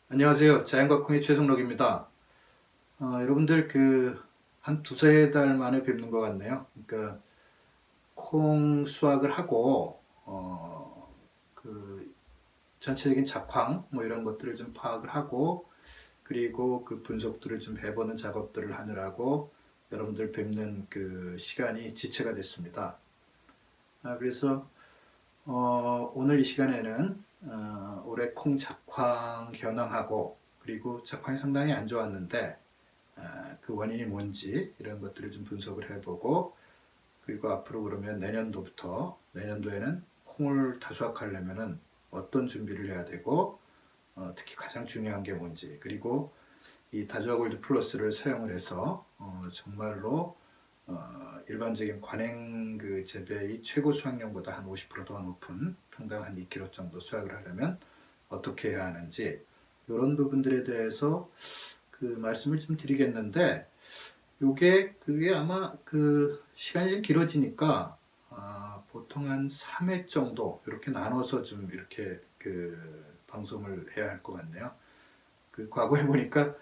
안녕하세요. 자연과 콩의 최성록입니다. 여러분들 한 두세 달 만에 뵙는 것 같네요. 그러니까 콩 수확을 하고 그 전체적인 작황 뭐 이런 것들을 좀 파악을 하고 그리고 그 분석들을 좀 해보는 작업들을 하느라고 여러분들 뵙는 그 시간이 지체가 됐습니다. 그래서 오늘 이 시간에는 올해 콩 작황 현황하고 그리고 작황이 상당히 안 좋았는데 그 원인이 뭔지 이런 것들을 좀 분석을 해보고 그리고 앞으로 그러면 내년도에는 콩을 다수확하려면은 어떤 준비를 해야 되고 특히 가장 중요한 게 뭔지 그리고 이 다주아 골드 플러스를 사용을 해서 정말로 일반적인 관행 그 재배의 최고 수확량보다 한 50%더 높은 평당 한 2kg 정도 수확을 하려면 어떻게 해야 하는지 이런 부분들에 대해서 그 말씀을 좀 드리겠는데 그게 아마 그 시간이 좀 길어지니까 보통 한 3회 정도 이렇게 나눠서 좀 이렇게 그 방송을 해야 할 것 같네요. 그 과거에 보니까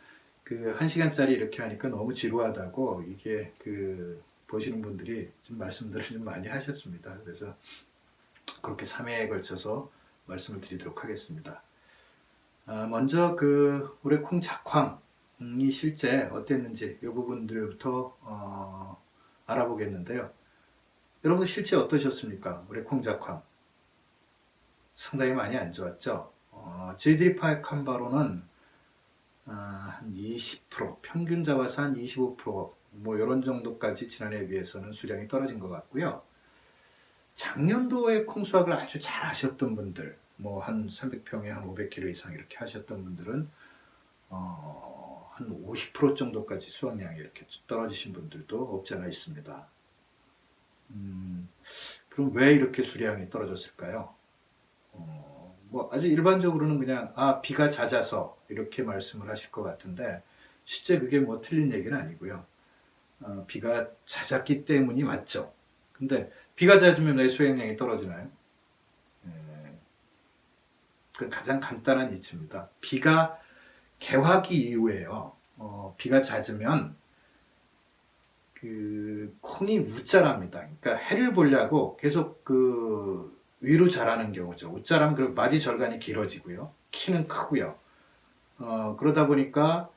그 1시간짜리 이렇게 하니까 너무 지루하다고 이게 그 보시는 분들이 좀 말씀들을 좀 많이 하셨습니다. 그래서 그렇게 3회에 걸쳐서 말씀을 드리도록 하겠습니다. 먼저 그 올해 콩 작황이 실제 어땠는지 이 부분들부터 알아보겠는데요. 여러분 실제 어떠셨습니까? 올해 콩 작황 상당히 많이 안 좋았죠. 저희들이 파악한 바로는 한 20%, 평균 잡아서 한 25%뭐 이런 정도까지 지난해에 비해서는 수량이 떨어진 것 같고요. 작년도에 콩 수확을 아주 잘 하셨던 분들, 뭐 한 300평에 한 500kg 이상 이렇게 하셨던 분들은 한 50% 정도까지 수확량이 이렇게 떨어지신 분들도 없지 않아 있습니다. 그럼 왜 이렇게 수량이 떨어졌을까요? 뭐 아주 일반적으로는 그냥 비가 잦아서 이렇게 말씀을 하실 것 같은데 실제 그게 뭐 틀린 얘기는 아니고요. 비가 잦았기 때문이 맞죠. 근데 비가 잦으면 왜 수확량이 떨어지나요? 예, 그 가장 간단한 이치입니다. 비가 개화기 이후에요. 비가 잦으면 그 콩이 웃자랍니다. 그러니까 해를 보려고 계속 그 위로 자라는 경우죠. 웃자라면 그 마디 절간이 길어지고요. 키는 크고요. 그러다 보니까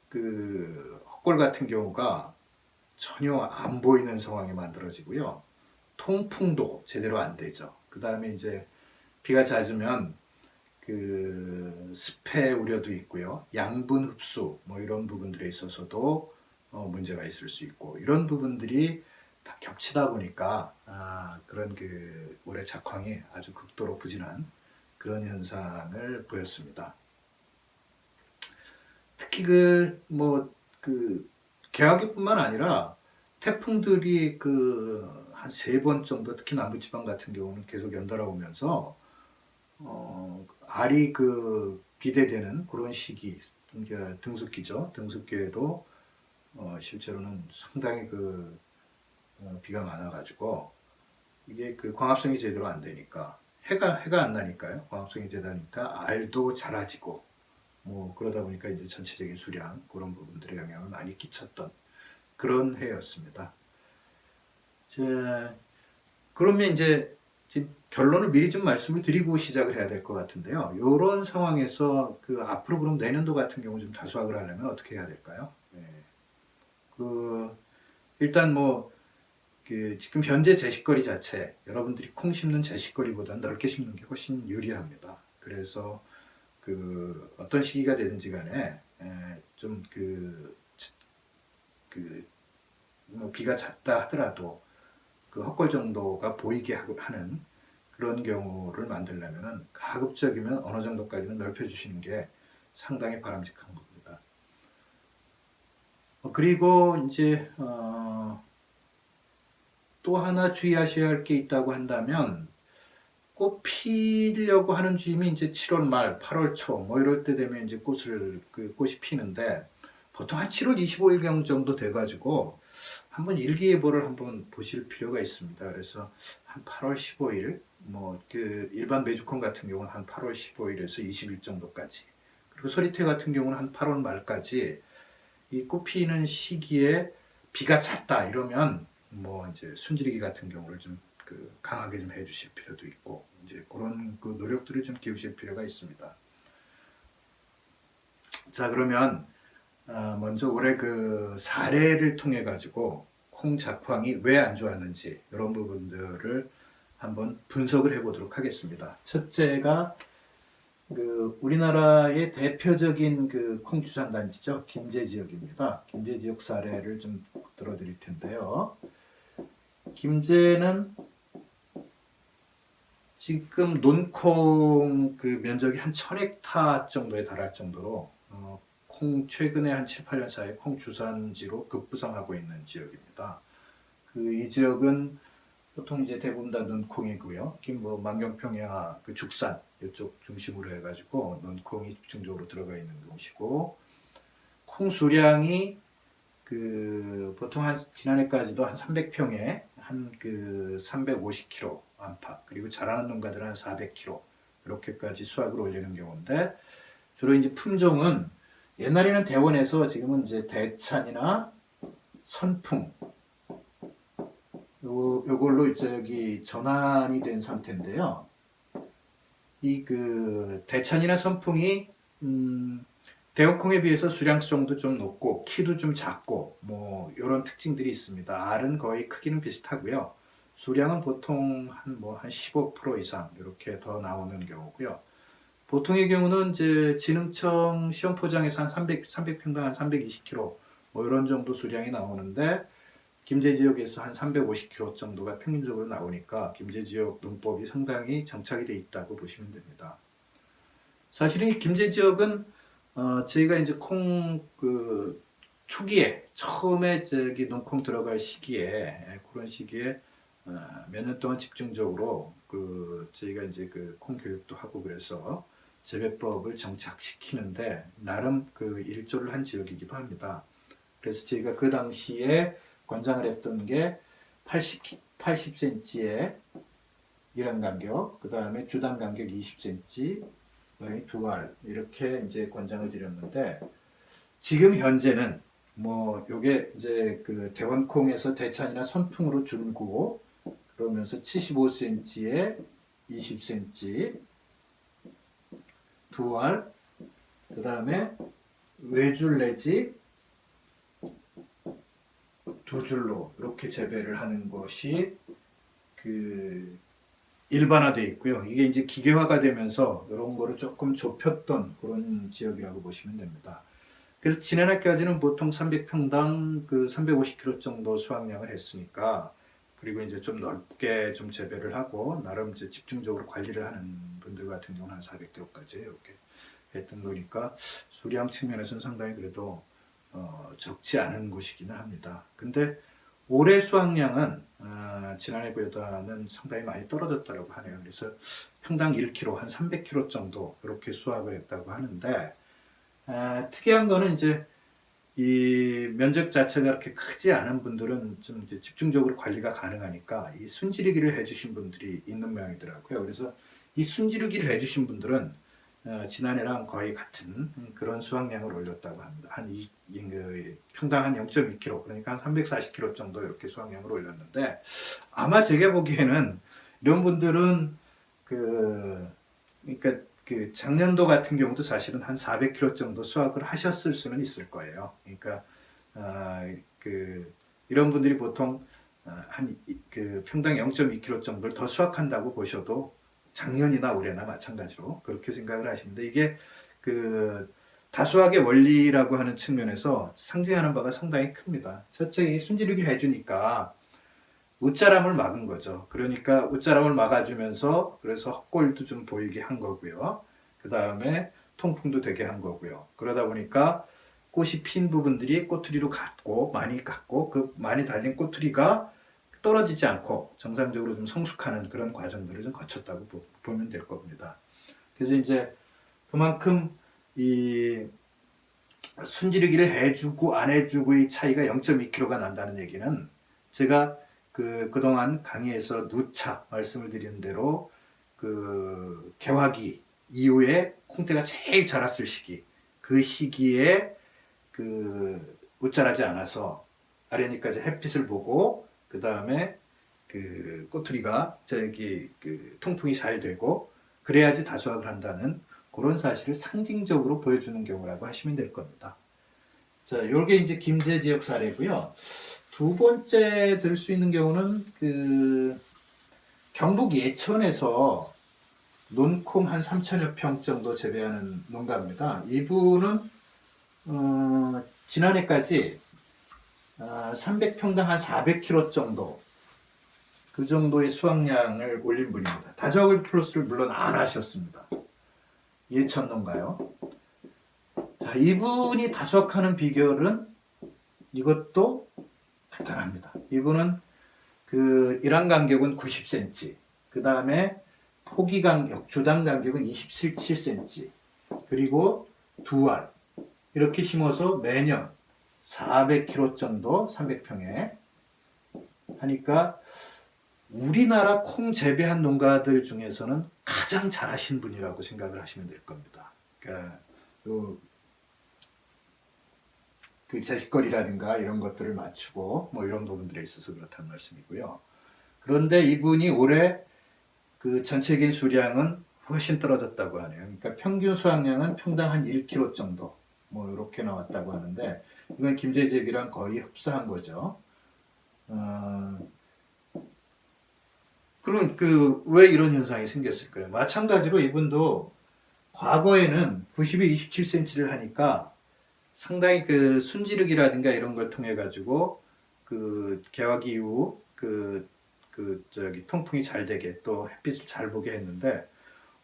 그 헛골 같은 경우가 전혀 안 보이는 상황이 만들어지고요. 통풍도 제대로 안 되죠. 그 다음에 이제 비가 잦으면 그 습해 우려도 있고요. 양분 흡수 뭐 이런 부분들에 있어서도 문제가 있을 수 있고 이런 부분들이 다 겹치다 보니까 그런 그 올해 작황이 아주 극도로 부진한 그런 현상을 보였습니다. 특히 그 개화기뿐만 아니라 태풍들이 그 한 세 번 정도 특히 남부지방 같은 경우는 계속 연달아 오면서 알이 그 비대되는 그런 시기 등숙기죠. 등숙기에도 실제로는 상당히 비가 많아가지고 이게 그 광합성이 제대로 안 되니까 해가 안 나니까요. 광합성이 제다니까 알도 작아지고 뭐 그러다 보니까 이제 전체적인 수량 그런 부분들에 영향을 많이 끼쳤던 그런 해였습니다. 자, 그러면 이제 지금 결론을 미리 좀 말씀을 드리고 시작을 해야 될 것 같은데요. 이런 상황에서 그 앞으로 그럼 내년도 같은 경우 좀 다수확을 하려면 어떻게 해야 될까요? 네. 그 일단 지금 현재 제식거리 자체 여러분들이 콩 심는 제식거리보다 넓게 심는 게 훨씬 유리합니다. 그래서 그 어떤 시기가 되든지 간에 좀뭐 비가 잦다 하더라도 그 헛골 정도가 보이게 하는 그런 경우를 만들려면 가급적이면 어느 정도까지는 넓혀주시는 게 상당히 바람직한 겁니다. 그리고 이제 또 하나 주의하셔야 할 게 있다고 한다면 꽃 피려고 하는 즈음이 이제 7월 말, 8월 초 뭐 이럴 때 되면 이제 꽃이 피는데 보통 한 7월 25일 정도 돼가지고 한번 일기예보를 한번 보실 필요가 있습니다. 그래서 한 8월 15일 뭐 그 일반 메주콘 같은 경우는 한 8월 15일에서 20일 정도까지 그리고 서리태 같은 경우는 한 8월 말까지 이 꽃 피는 시기에 비가 잦다 이러면 뭐 이제 순지리기 같은 경우를 좀 강하게 좀 해주실 필요도 있고 이제 그런 노력들을 좀 기울이실 필요가 있습니다. 자, 그러면 먼저 올해 사례를 통해 가지고 콩 작황이 왜 안 좋았는지 이런 부분들을 한번 분석을 해보도록 하겠습니다. 첫째가 우리나라의 대표적인 콩주산 단지죠. 김제 지역입니다. 김제 지역 사례를 좀 들어드릴 텐데요. 김제는 지금 논콩 면적이 한 1000헥타 정도에 달할 정도로 최근에 한 7, 8년 사이에 콩 주산지로 급부상하고 있는 지역입니다. 이 지역은 보통 이제 대부분 다 논콩이고요. 뭐 만경평야 죽산 이쪽 중심으로 해가지고 논콩이 집중적으로 들어가 있는 곳이고, 콩 수량이 보통 한 지난해까지도 한 300평에 한 350kg 안팎, 그리고 잘하는 농가들은 한 400kg 이렇게까지 수확을 올리는 경우인데, 주로 이제 품종은 옛날에는 대원에서 지금은 이제 대찬이나 선풍 요걸로 이제 여기 전환이 된 상태인데요. 이 대찬이나 선풍이 대원콩에 비해서 수량성도 좀 높고 키도 좀 작고 뭐 이런 특징들이 있습니다. 알은 거의 크기는 비슷하고요. 수량은 보통 한 15% 이상 이렇게 더 나오는 경우고요. 보통의 경우는 이제 진흥청 시험 포장에서 한 300평당 한 320kg 뭐 이런 정도 수량이 나오는데, 김제 지역에서 한 350kg 정도가 평균적으로 나오니까 김제 지역 농법이 상당히 정착이 돼 있다고 보시면 됩니다. 사실은 이 김제 지역은 저희가 이제 콩 초기에 처음에 논콩 들어갈 시기에 그런 시기에 몇 년 동안 집중적으로 저희가 이제 콩 교육도 하고 그래서 재배법을 정착시키는데 나름 일조를 한 지역이기도 합니다. 그래서 저희가 그 당시에 권장을 했던 게 80cm의 일환 간격, 그 다음에 주단 간격 20cm, 두 알 이렇게 이제 권장을 드렸는데, 지금 현재는 뭐 요게 이제 대원콩에서 대찬이나 선풍으로 줄고 그러면서 75cm에 20cm 두 알, 그 다음에 외줄 내지 두 줄로 이렇게 재배를 하는 것이 일반화되어 있고요. 이게 이제 기계화가 되면서 이런 거를 조금 좁혔던 그런 지역이라고 보시면 됩니다. 그래서 지난해까지는 보통 300평당 350kg 정도 수확량을 했으니까, 그리고 이제 좀 넓게 좀 재배를 하고 나름 이제 집중적으로 관리를 하는 분들 같은 경우는 한 400kg까지 이렇게 했던 거니까 수량 측면에서는 상당히 그래도 적지 않은 곳이기는 합니다. 근데 올해 수확량은 지난해보다는 상당히 많이 떨어졌다고 하네요. 그래서 평당 1kg, 한 300kg 정도 이렇게 수확을 했다고 하는데, 특이한 거는 이제 이 면적 자체가 그렇게 크지 않은 분들은 좀 이제 집중적으로 관리가 가능하니까 이 순지르기를 해주신 분들이 있는 모양이더라고요. 그래서 이 순지르기를 해주신 분들은 지난해랑 거의 같은 그런 수확량을 올렸다고 합니다. 평당 한 0.2kg, 그러니까 한 340kg 정도 이렇게 수확량을 올렸는데, 아마 제가 보기에는 이런 분들은 그러니까 작년도 같은 경우도 사실은 한 400kg 정도 수확을 하셨을 수는 있을 거예요. 그러니까 이런 분들이 보통 한 평당 0.2kg 정도를 더 수확한다고 보셔도 작년이나 올해나 마찬가지로 그렇게 생각을 하시는데, 이게 다수학의 원리라고 하는 측면에서 상징하는 바가 상당히 큽니다. 첫째, 이 순지르기를 해주니까 웃자람을 막은 거죠. 그러니까 웃자람을 막아주면서 그래서 헛골도 좀 보이게 한 거고요. 그 다음에 통풍도 되게 한 거고요. 그러다 보니까 꽃이 핀 부분들이 꼬투리로 많이 갔고 그 많이 달린 꼬투리가 떨어지지 않고 정상적으로 좀 성숙하는 그런 과정들을 좀 거쳤다고 보면 될 겁니다. 그래서 이제 그만큼 이 순지르기를 해주고 안 해주고의 차이가 0.2kg가 난다는 얘기는, 제가 그동안 강의에서 누차 말씀을 드린 대로 개화기 이후에 콩대가 제일 자랐을 시기, 그 시기에 그 웃자라지 않아서 아래니까지 햇빛을 보고 그 다음에 그 꼬투리가 저기 그 통풍이 잘 되고 그래야지 다수확을 한다는 그런 사실을 상징적으로 보여주는 경우라고 하시면 될 겁니다. 자, 요게 이제 김제 지역 사례고요. 두 번째 들 수 있는 경우는 그 경북 예천에서 논콩 한 3,000여 평 정도 재배하는 농가입니다. 이분은 지난해까지 300평당 한 400kg 정도 그 정도의 수확량을 올린 분입니다. 다저글 플러스를 물론 안 하셨습니다. 예천 농가요. 자, 이분이 다수확하는 비결은 이것도 간단합니다. 이분은 그 일환 간격은 90cm, 그 다음에 포기 간격, 주당 간격은 27cm, 그리고 두 알 이렇게 심어서 매년 400kg 정도 300평에 하니까 우리나라 콩 재배한 농가들 중에서는 가장 잘하신 분이라고 생각을 하시면 될 겁니다. 그러니까 그 제식거리라든가 이런 것들을 맞추고 뭐 이런 부분들에 있어서 그렇다는 말씀이고요. 그런데 이분이 올해 그 전체적인 수량은 훨씬 떨어졌다고 하네요. 그러니까 평균 수확량은 평당 한 1kg 정도 뭐 이렇게 나왔다고 하는데 이건 김제지역이랑 거의 흡사한 거죠. 그럼 그 왜 이런 현상이 생겼을까요? 마찬가지로 이분도 과거에는 90에 27cm를 하니까 상당히 그 순지르기라든가 이런 걸 통해 가지고 그 개화기 이후 저기 통풍이 잘 되게 또 햇빛을 잘 보게 했는데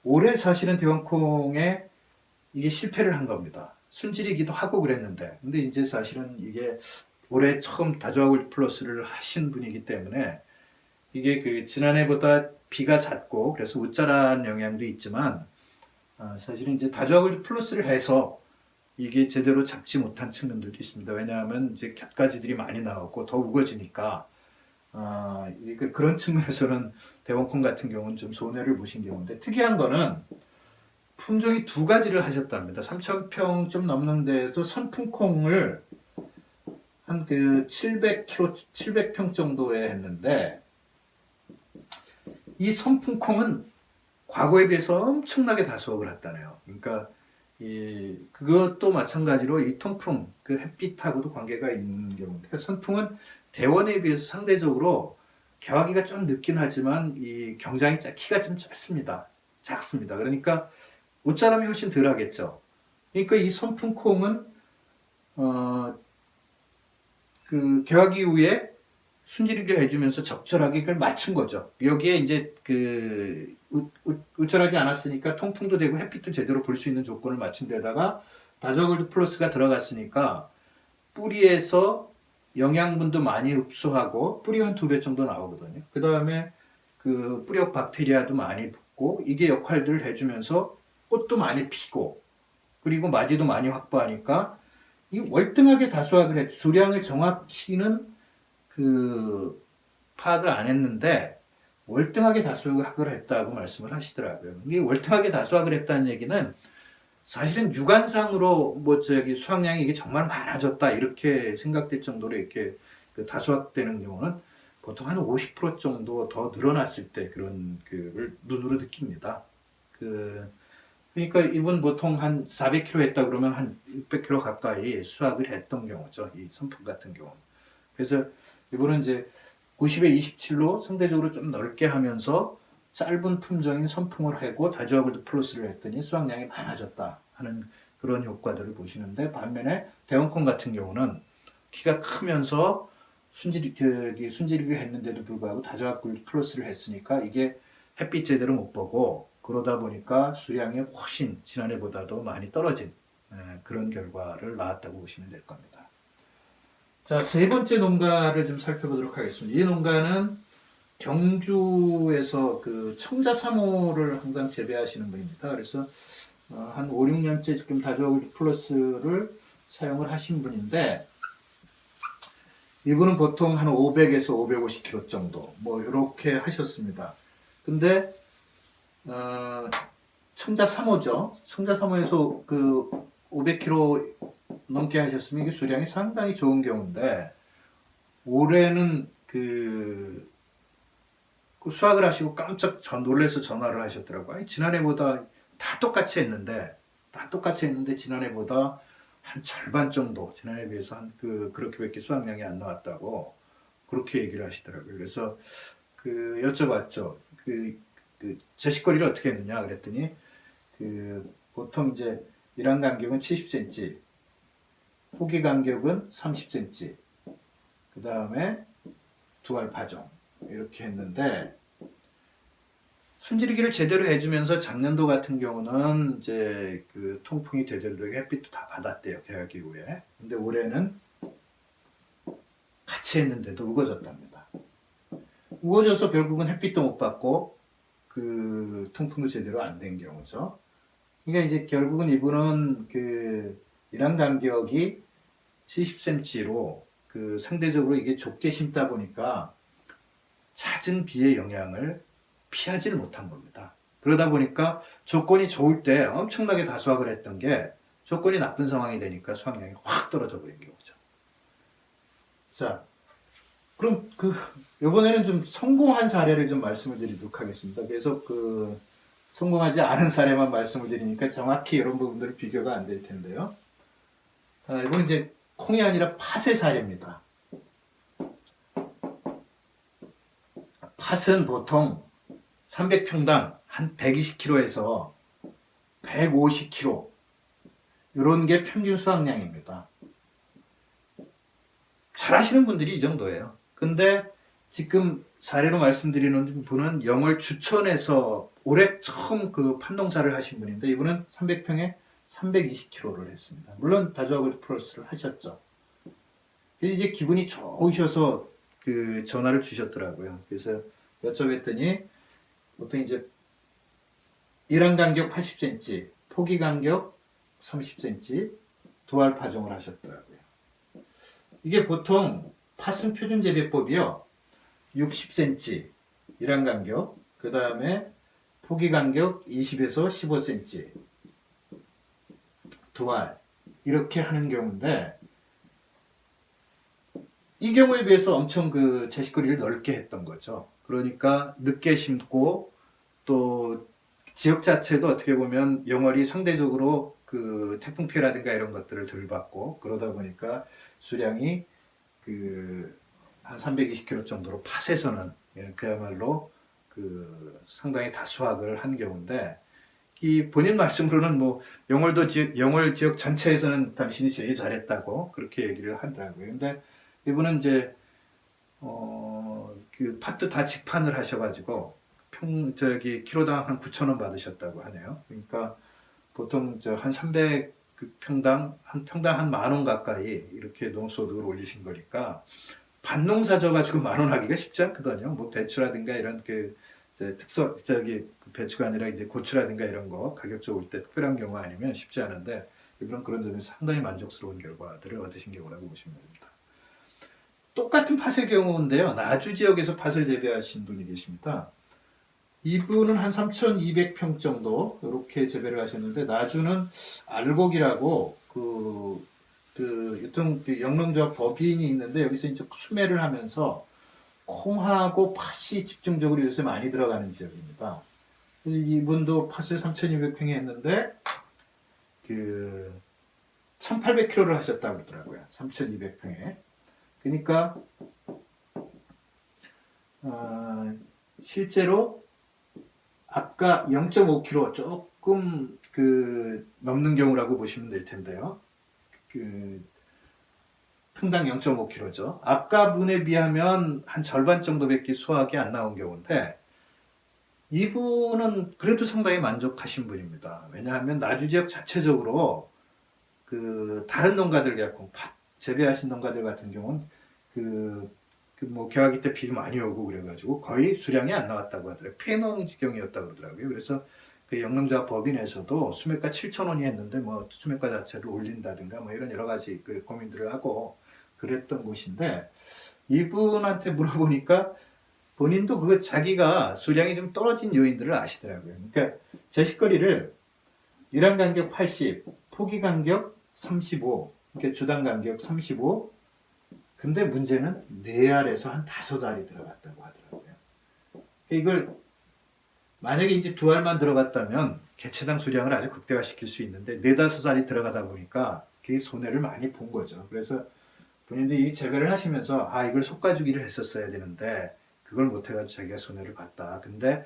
올해 사실은 대왕콩에 이게 실패를 한 겁니다. 순지르기도 하고 그랬는데 근데 이제 사실은 이게 올해 처음 다저글 플러스를 하신 분이기 때문에 이게 그 지난해보다 비가 잦고 그래서 웃자란 영향도 있지만 사실은 이제 다저글 플러스를 해서 이게 제대로 잡지 못한 측면들도 있습니다. 왜냐하면 이제 곁가지들이 많이 나오고 더 우거지니까 그런 측면에서는 대원콩 같은 경우는 좀 손해를 보신 경우인데 특이한 거는 품종이 두 가지를 하셨답니다. 3,000평 좀 넘는데도 선풍콩을 한 그 700평 정도에 했는데 이 선풍콩은 과거에 비해서 엄청나게 다수확을 했다네요. 그러니까 그것도 마찬가지로 이 통풍, 그 햇빛하고도 관계가 있는 경우인데 선풍은 대원에 비해서 상대적으로 개화기가 좀 늦긴 하지만 이 경장이 키가 좀 작습니다. 그러니까 옷자람이 훨씬 덜 하겠죠. 그러니까 이 선풍콩은 그 개화기 이후에 순지르기를 해주면서 적절하게 그걸 맞춘 거죠. 여기에 이제 우철하지 않았으니까 통풍도 되고 햇빛도 제대로 볼 수 있는 조건을 맞춘 데다가 다저글드 플러스가 들어갔으니까 뿌리에서 영양분도 많이 흡수하고 뿌리가 한 2배 정도 나오거든요. 그 다음에 그 뿌리역 박테리아도 많이 붙고 이게 역할들을 해주면서 꽃도 많이 피고 그리고 마디도 많이 확보하니까 이 월등하게 다수확을 해 수량을 정확히는 그 파악을 안 했는데 월등하게 다수확을 했다고 말씀을 하시더라고요. 이게 월등하게 다수확을 했다는 얘기는 사실은 육안상으로 뭐 저기 수확량이 이게 정말 많아졌다 이렇게 생각될 정도로 이렇게 그 다수확되는 경우는 보통 한 50% 정도 더 늘어났을 때 그런 그를 눈으로 느낍니다. 그러니까 이분 보통 한 400kg 했다 그러면 한 600kg 가까이 수확을 했던 경우죠. 이 선풍 같은 경우. 그래서 이분은 이제 90에 27로 상대적으로 좀 넓게 하면서 짧은 품종인 선풍을 하고 다저글드 플러스를 했더니 수확량이 많아졌다 하는 그런 효과들을 보시는데 반면에 대원콩 같은 경우는 키가 크면서 순지르기를 했는데도 불구하고 다저글드 플러스를 했으니까 이게 햇빛 제대로 못 보고 그러다 보니까 수량이 훨씬 지난해보다도 많이 떨어진 그런 결과를 낳았다고 보시면 될 겁니다. 자, 세 번째 농가를 좀 살펴보도록 하겠습니다. 이 농가는 경주에서 그 청자 3호를 항상 재배하시는 분입니다. 그래서 한 5, 6년째 지금 다저글드 플러스를 사용을 하신 분인데 이분은 보통 한 500에서 550kg 정도 뭐 이렇게 하셨습니다. 근데 청자 3호죠. 청자 3호에서 그 500kg 넘게 하셨으면 이게 수량이 상당히 좋은 경우인데 올해는 그 수학을 하시고 깜짝 놀라서 전화를 하셨더라고요. 아니, 지난해보다 다 똑같이 했는데 지난해보다 한 절반 정도 지난해에 비해서 그렇게밖에 수학량이 안 나왔다고 그렇게 얘기를 하시더라고요. 그래서 여쭤봤죠. 제식거리를 어떻게 했느냐 그랬더니 보통 이제 일환 간격은 70cm, 포기 간격은 30cm, 그 다음에 두알 파종 이렇게 했는데 순지르기를 제대로 해주면서 작년도 같은 경우는 이제 통풍이 제대로 되게 햇빛도 다 받았대요, 개학 이후에. 근데 올해는 같이 했는데도 우거졌답니다. 우거져서 결국은 햇빛도 못 받고 통풍도 제대로 안 된 경우죠. 그러니까 이제 결국은 이분은 일환 간격이 70cm로 상대적으로 이게 좁게 심다 보니까 잦은 비의 영향을 피하지를 못한 겁니다. 그러다 보니까 조건이 좋을 때 엄청나게 다수확을 했던 게 조건이 나쁜 상황이 되니까 수확량이 확 떨어져 버린 경우죠. 자, 그럼 이번에는 좀 성공한 사례를 좀 말씀을 드리도록 하겠습니다. 계속 성공하지 않은 사례만 말씀을 드리니까 정확히 이런 부분들은 비교가 안 될 텐데요. 이건 이제 콩이 아니라 팥의 사례입니다. 팥은 보통 300평당 한 120kg에서 150kg 이런 게 평균 수확량입니다. 잘 하시는 분들이 이 정도예요. 근데 지금 사례로 말씀드리는 분은 영월 주천에서 올해 처음 팥농사를 하신 분인데 이분은 300평에 320kg를 했습니다. 물론 다주아그로 플러스를 하셨죠. 그래서 이제 기분이 좋으셔서 전화를 주셨더라고요. 그래서 여쭤봤더니 보통 이제 일환 간격 80cm, 포기 간격 30cm 두알 파종을 하셨더라고요. 이게 보통 팥은 표준 재배법이요. 60cm 일환 간격, 그 다음에 포기 간격 20에서 15cm 두알 이렇게 하는 경우인데 이 경우에 비해서 엄청 제식거리를 넓게 했던 거죠. 그러니까 늦게 심고 또 지역 자체도 어떻게 보면 영월이 상대적으로 태풍 피해라든가 이런 것들을 덜 받고 그러다 보니까 수량이 한 320kg 정도로 팥에서는 그야말로 상당히 다수확을 한 경우인데 이 본인 말씀으로는 영월 지역 전체에서는 당신이 제일 잘했다고 그렇게 얘기를 하더라고요. 근데 이분은 이제 팥도 다 직판을 하셔가지고 키로당 한 9,000원 받으셨다고 하네요. 그러니까 보통 한 300평당 한 평당 한 10,000원 가까이 이렇게 농소득을 올리신 거니까 밭농사 져가지고 10,000원 하기가 쉽지 않거든요. 배추라든가 이런 배추가 아니라 이제 고추라든가 이런 거 가격적으로 올 때 특별한 경우 아니면 쉽지 않은데 이분은 그런 점에서 상당히 만족스러운 결과들을 얻으신 경우라고 보시면 됩니다. 똑같은 팥의 경우인데요. 나주 지역에서 팥을 재배하신 분이 계십니다. 이분은 한 3,200평 정도 이렇게 재배를 하셨는데 나주는 알곡이라고 유통 영농조합 법인이 있는데 여기서 이제 수매를 하면서 콩하고 팥이 집중적으로 요새 많이 들어가는 지역입니다. 그래서 이분도 팥을 3,200평에 했는데 1,800kg를 하셨다고 그러더라고요. 3,200평에. 그러니까 실제로 아까 0.5kg 조금 넘는 경우라고 보시면 될 텐데요. 평당 0.5kg죠. 아까 분에 비하면 한 절반 정도밖에 수확이 안 나온 경우인데 이분은 그래도 상당히 만족하신 분입니다. 왜냐하면 나주 지역 자체적으로 다른 농가들 같고 재배하신 농가들 같은 경우는 개화기 때 비 많이 오고 그래가지고 거의 수량이 안 나왔다고 하더라고요. 폐농 지경이었다고 그러더라고요. 그래서 영농조합 법인에서도 수매가 7,000원이 했는데 수매가 자체를 올린다든가 이런 여러 가지 고민들을 하고 그랬던 곳인데 이분한테 물어보니까 본인도 자기가 수량이 좀 떨어진 요인들을 아시더라고요. 그러니까 제식거리를 일환 간격 80, 포기 간격 35, 이렇게 주당 간격 35. 근데 문제는 4알에서 한 5알이 들어갔다고 하더라고요. 이걸 만약에 이제 2알만 들어갔다면 개체당 수량을 아주 극대화시킬 수 있는데 4-5알이 들어가다 보니까 그게 손해를 많이 본 거죠. 그래서 본인들이 이 재배를 하시면서 이걸 솎아주기를 했었어야 되는데 그걸 못해가지고 자기가 손해를 봤다. 근데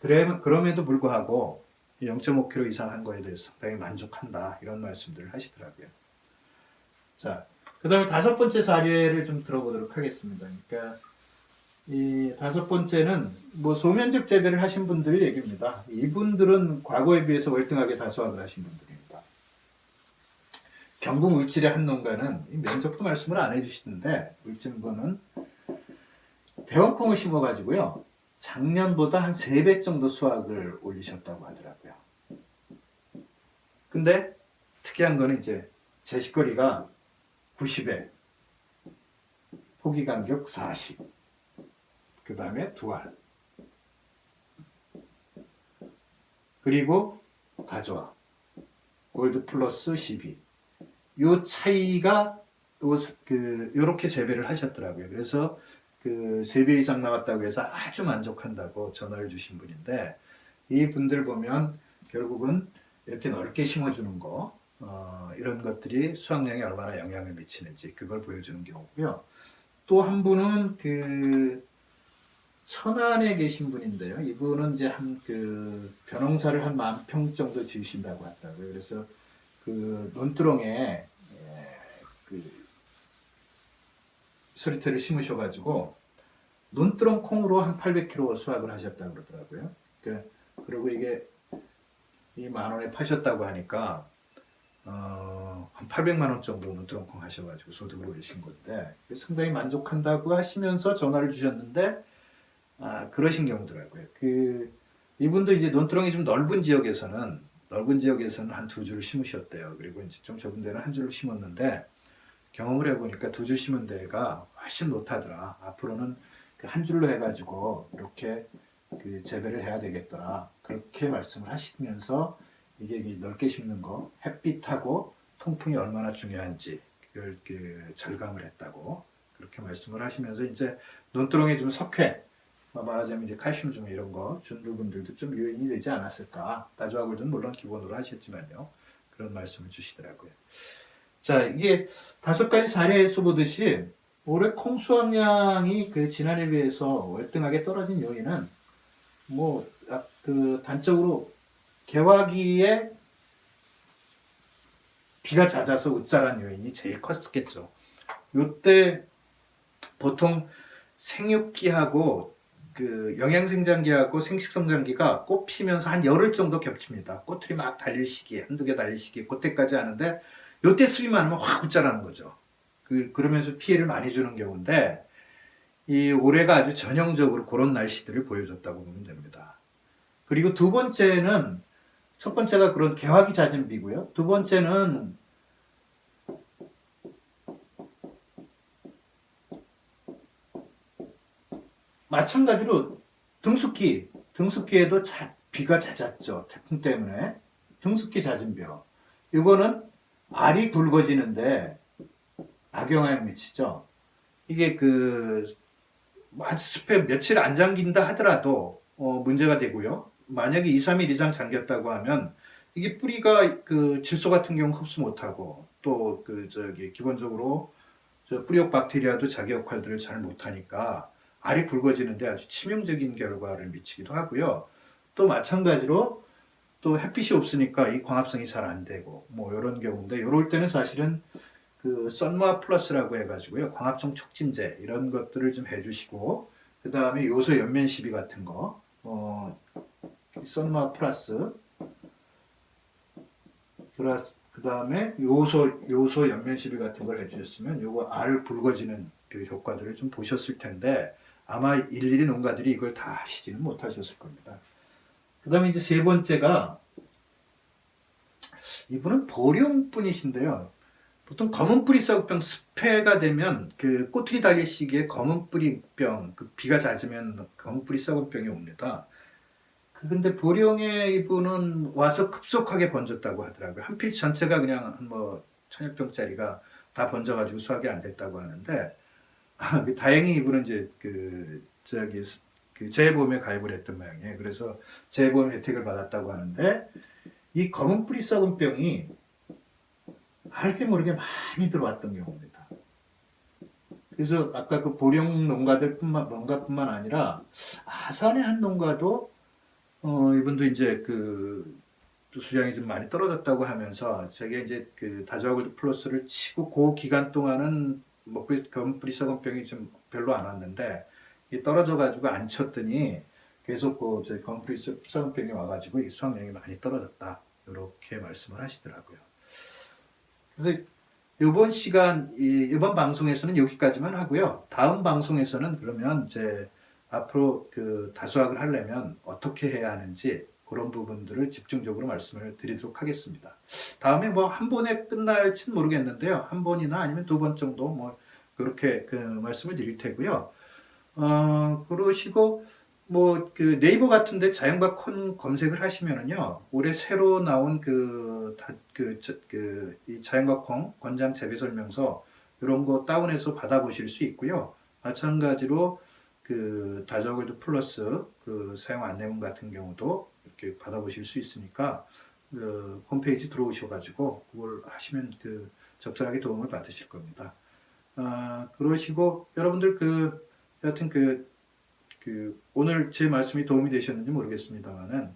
그럼에도 불구하고 0.5kg 이상 한 거에 대해서 상당히 만족한다. 이런 말씀들을 하시더라고요. 자, 그 다음에 5번째 사례를 좀 들어보도록 하겠습니다. 그러니까 이 5번째는 뭐 소면적 재배를 하신 분들 얘기입니다. 이분들은 과거에 비해서 월등하게 다수확을 하신 분들입니다. 경북 울진의 한 농가는 면적도 말씀을 안 해주시던데 울진분은 대원콩을 심어가지고요. 작년보다 한 3배 정도 수확을 올리셨다고 하더라고요. 근데 특이한 거는 이제 제식거리가 90에 포기 간격 40, 그 다음에 2알, 그리고 가조아 골드 플러스 12. 요 차이가 요렇게 재배를 하셨더라고요. 그래서 그 3배 이상 나왔다고 해서 아주 만족한다고 전화를 주신 분인데, 이 분들 보면 결국은 이렇게 넓게 심어주는 거, 이런 것들이 수확량에 얼마나 영향을 미치는지 그걸 보여주는 경우고요. 또 한 분은 그 천안에 계신 분인데요. 이분은 이제 벼농사를 한 10,000평 정도 지으신다고 하더라고요. 그래서 그 논두렁에 그 서리태를 심으셔가지고 논두렁 콩으로 한 800kg 수확을 하셨다고 그러더라고요. 그리고 이게 이 10,000원에 파셨다고 하니까 한 800만 원 정도 논두렁 콩 하셔가지고 소득을 올리신 건데 상당히 만족한다고 하시면서 전화를 주셨는데 그러신 경우더라고요. 이분도 이제 논두렁이 좀 넓은 지역에서는 한 2주를 심으셨대요. 그리고 이제 좀 좁은 데는 한 줄로 심었는데 경험을 해보니까 2주 심은 데가 훨씬 못하더라. 앞으로는 한 줄로 해가지고 이렇게 재배를 해야 되겠더라. 그렇게 말씀을 하시면서 이게 넓게 심는 거, 햇빛하고 통풍이 얼마나 중요한지 그걸 절감을 했다고 그렇게 말씀을 하시면서 이제 논두렁에 좀 석회, 말하자면 이제 칼슘 좀 이런 거 준 부분들도 좀 요인이 되지 않았을까. 다주아골드는 물론 기본으로 하셨지만요. 그런 말씀을 주시더라고요. 자, 이게 5가지 사례에서 보듯이 올해 콩 수확량이 지난해에 비해서 월등하게 떨어진 요인은 단적으로 개화기에 비가 잦아서 웃자란 요인이 제일 컸겠죠. 요때 보통 생육기하고 영양생장기하고 생식성장기가 꽃 피면서 한 열흘 정도 겹칩니다. 꽃들이 막 달릴 시기에, 한두 개 달릴 시기에 그때까지 하는데 요때 습기만 하면 확 웃자라는 거죠. 그러면서 피해를 많이 주는 경우인데 이 올해가 아주 전형적으로 그런 날씨들을 보여줬다고 보면 됩니다. 그리고 두 번째는, 첫 번째가 그런 개화기 잦은 비고요. 두 번째는 마찬가지로 등숙기에도 비가 잦았죠. 태풍 때문에. 등숙기 잦은 벼. 이거는 알이 굵어지는데 악영향을 미치죠. 이게 습해 며칠 안 잠긴다 하더라도 문제가 되고요. 만약에 2-3일 이상 잠겼다고 하면 이게 뿌리가 질소 같은 경우 흡수 못하고 또 기본적으로 뿌리옥 박테리아도 자기 역할들을 잘 못하니까 알이 굵어지는데 아주 치명적인 결과를 미치기도 하고요. 또 마찬가지로 또 햇빛이 없으니까 이 광합성이 잘 안 되고 이런 경우인데, 이럴 때는 사실은 썬마 플러스라고 해가지고요, 광합성 촉진제 이런 것들을 좀 해주시고, 그 다음에 요소 연면 시비 같은 거, 썬마 플러스 그 다음에 요소 연면 시비 같은 걸 해주셨으면 요거 알 굵어지는 효과들을 좀 보셨을 텐데 아마 일일이 농가들이 이걸 다 하시지는 못하셨을 겁니다. 그 다음에 이제 세 번째가, 이분은 보령 분이신데요. 보통 검은 뿌리 썩병 습해가 되면 꼬투리 달릴 시기에 검은 뿌리병, 비가 잦으면 검은 뿌리 썩은 병이 옵니다. 근데 보령에 이분은 와서 급속하게 번졌다고 하더라고요. 한 필지 전체가 그냥 뭐 천여 평짜리가 다 번져가지고 수확이 안 됐다고 하는데 다행히 이분은 이제 그 재보험에 가입을 했던 모양이에요. 그래서 재보험 혜택을 받았다고 하는데 이 검은 뿌리 썩은 병이 알게 모르게 많이 들어왔던 경우입니다. 그래서 아까 그 보령 농가뿐만 아니라 아산의 한 농가도 이분도 이제 수량이 좀 많이 떨어졌다고 하면서 저게 이제 그 다저글드 플러스를 치고 그 기간 동안은 검뿌리 썩은병이 좀 별로 안 왔는데 이 떨어져 가지고 안 쳤더니 계속 저희 검뿌리 썩은병이 와가지고 이 수확량이 많이 떨어졌다 이렇게 말씀을 하시더라고요. 그래서 이번 방송에서는 여기까지만 하고요. 다음 방송에서는 그러면 이제 앞으로 그 다수학을 하려면 어떻게 해야 하는지 그런 부분들을 집중적으로 말씀을 드리도록 하겠습니다. 다음에 뭐 한 번에 끝날지는 모르겠는데요. 한 번이나 아니면 두 번 정도 뭐 그렇게 그 말씀을 드릴 테고요. 그러시고 뭐 그 네이버 같은데 자연과 콘 검색을 하시면은요 올해 새로 나온 이 자연과 콩 권장 재배 설명서 이런 거 다운해서 받아보실 수 있고요. 마찬가지로 그 다저글드 플러스 그 사용 안내문 같은 경우도 이렇게 받아보실 수 있으니까 그 홈페이지 들어오셔가지고 그걸 하시면 적절하게 도움을 받으실 겁니다. 그러시고 여러분들 여하튼 오늘 제 말씀이 도움이 되셨는지 모르겠습니다만은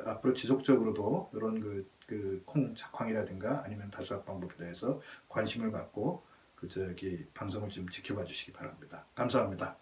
앞으로 지속적으로도 이런 콩 작황이라든가 아니면 다수학 방법에 대해서 관심을 갖고 방송을 좀 지켜봐 주시기 바랍니다. 감사합니다.